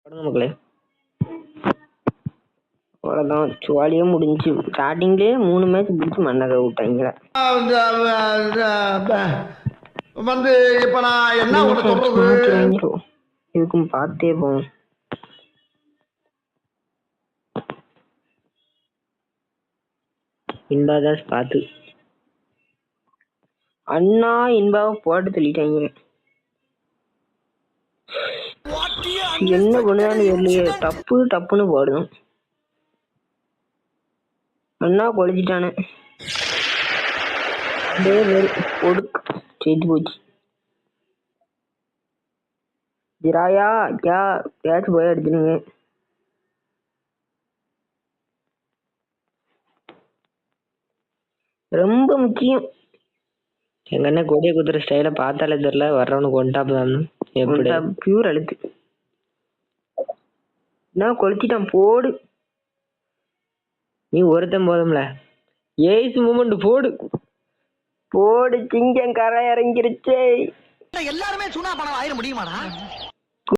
மக்களே அவ்வளோதான் ஜாலியாக முடிஞ்சு. ஸ்டார்டிங்லேயே 3 மேட்ச் பிடிச்சி மண்ணக விட்டாங்க. வந்து இப்ப நான் என்ன சொல்றது, இதுக்கும் பார்த்தே போவோம். இன்பாதாஸ் பார்த்து அண்ணா இன்பாவை போட்டு தள்ளிட்டாங்க. என்ன பண்ணுதான்னு தெரியலையே, டப்புன்னு போடணும். அண்ணா கொலைச்சிட்டானே ஒடுக்கு ஜெயிச்சு போச்சு. ஜிராயா கேட்ச் போய் அடிச்சுடுங்க. ரொம்ப முக்கியம். எங்க அண்ணன் கொடிய குத்துற ஸ்டைல பார்த்தாலே தெரியல, வர்றவனுக்கு ஒன்டாப் தான். எப்படி பியூர் அழுத்து நான் கொளுத்திட்டான். போடு நீ ஒருத்தன் போதும்ல. ஏஸ் மூமெண்ட் போடு சிங்கம் கரை இறங்கிருச்சே. எல்லாருமே சுனா பணம் ஆயிர முடியுமாடா?